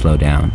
slow down.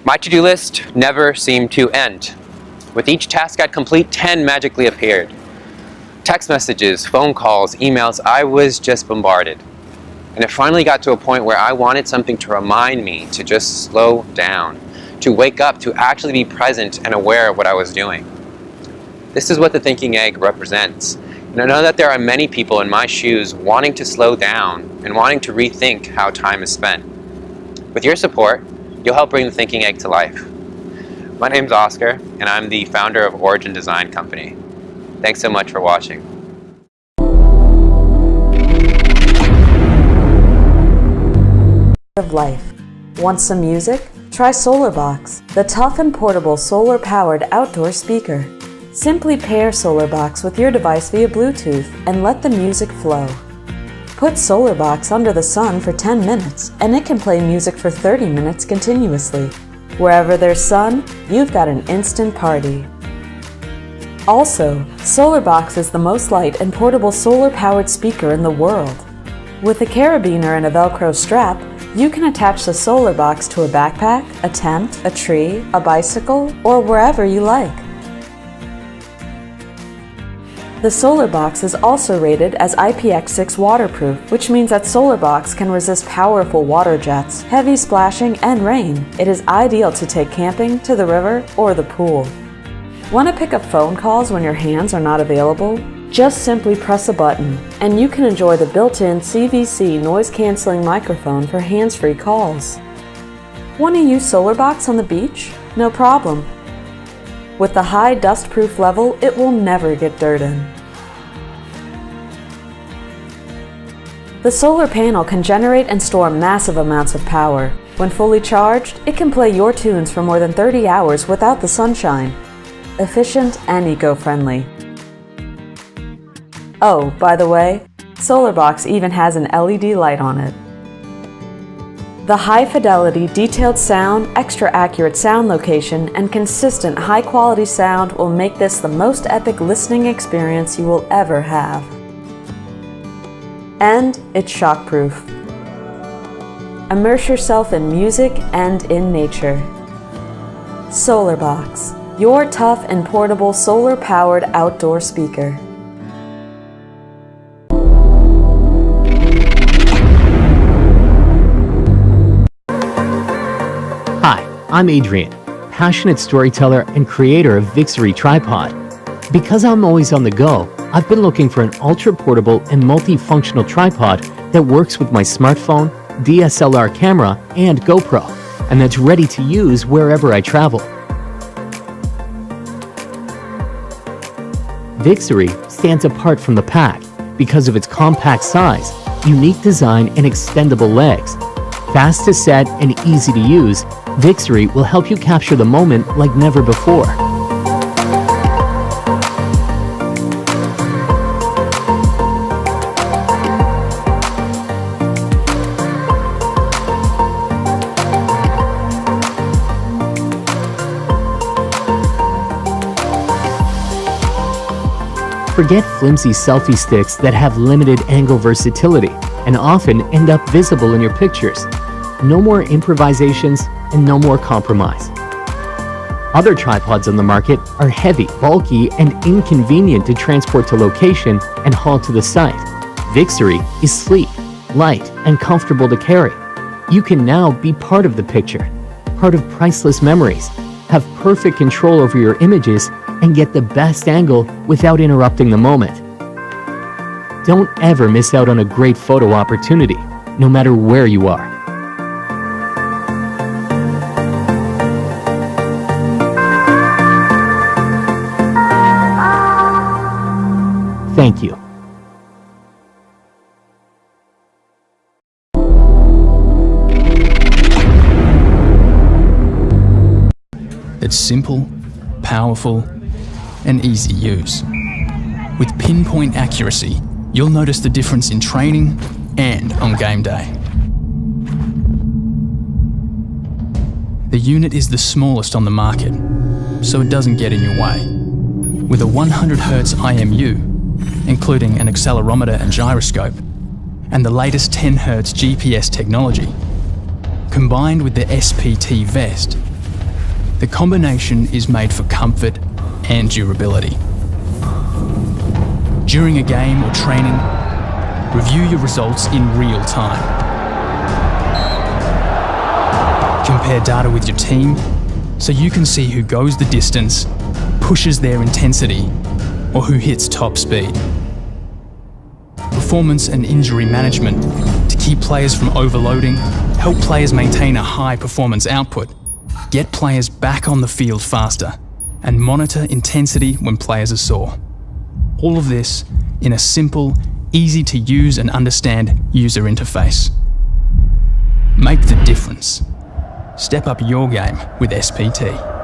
My to-do list never seemed to end. With each task I'd complete, 10 magically appeared. Text messages, phone calls, emails, I was just bombarded. And it finally got to a point where I wanted something to remind me to just slow down, to wake up, to actually be present and aware of what I was doing. This is what the Thinking Egg represents. And I know that there are many people in my shoes wanting to slow down and wanting to rethink how time is spent. With your support, you'll help bring the Thinking Egg to life. My name's Oscar, and I'm the founder of Origin Design Company. Thanks so much for watching. Of life. Want some music? Try SolarBox, the tough and portable solar-powered outdoor speaker. Simply pair SolarBox with your device via Bluetooth and let the music flow. Put SolarBox under the sun for 10 minutes and it can play music for 30 minutes continuously. Wherever there's sun, you've got an instant party. Also, SolarBox is the most light and portable solar-powered speaker in the world. With a carabiner and a Velcro strap, you can attach the SolarBox to a backpack, a tent, a tree, a bicycle, or wherever you like. The SolarBox is also rated as IPX6 waterproof, which means that SolarBox can resist powerful water jets, heavy splashing, and rain. It is ideal to take camping, to the river, or the pool. Want to pick up phone calls when your hands are not available? Just simply press a button, and you can enjoy the built-in CVC noise-canceling microphone for hands-free calls. Want to use SolarBox on the beach? No problem. With the high dust-proof level, it will never get dirt in. The solar panel can generate and store massive amounts of power. When fully charged, it can play your tunes for more than 30 hours without the sunshine. Efficient and eco-friendly. Oh, by the way, SolarBox even has an LED light on it. The high-fidelity, detailed sound, extra-accurate sound location, and consistent high-quality sound will make this the most epic listening experience you will ever have. And it's shockproof. Immerse yourself in music and in nature. SolarBox, your tough and portable solar-powered outdoor speaker. I'm Adrian, passionate storyteller and creator of Vixory Tripod. Because I'm always on the go, I've been looking for an ultra-portable and multifunctional tripod that works with my smartphone, DSLR camera, and GoPro, and that's ready to use wherever I travel. Vixory stands apart from the pack because of its compact size, unique design, and extendable legs. Fast to set and easy to use, Vixory will help you capture the moment like never before. Forget flimsy selfie sticks that have limited angle versatility and often end up visible in your pictures. No more improvisations and no more compromise. Other tripods on the market are heavy, bulky, and inconvenient to transport to location and haul to the site. Vixory is sleek, light, and comfortable to carry. You can now be part of the picture, part of priceless memories, have perfect control over your images, and get the best angle without interrupting the moment. Don't ever miss out on a great photo opportunity, no matter where you are. Thank you. It's simple, powerful, and easy use. With pinpoint accuracy, you'll notice the difference in training and on game day. The unit is the smallest on the market, so it doesn't get in your way. With a 100Hz IMU, including an accelerometer and gyroscope, and the latest 10Hz GPS technology, combined with the SPT vest, the combination is made for comfort and durability. During a game or training, review your results in real time. Compare data with your team so you can see who goes the distance, pushes their intensity, or who hits top speed. Performance and injury management to keep players from overloading, help players maintain a high performance output, get players back on the field faster, and monitor intensity when players are sore. All of this in a simple, easy to use and understand user interface. Make the difference. Step up your game with SPT.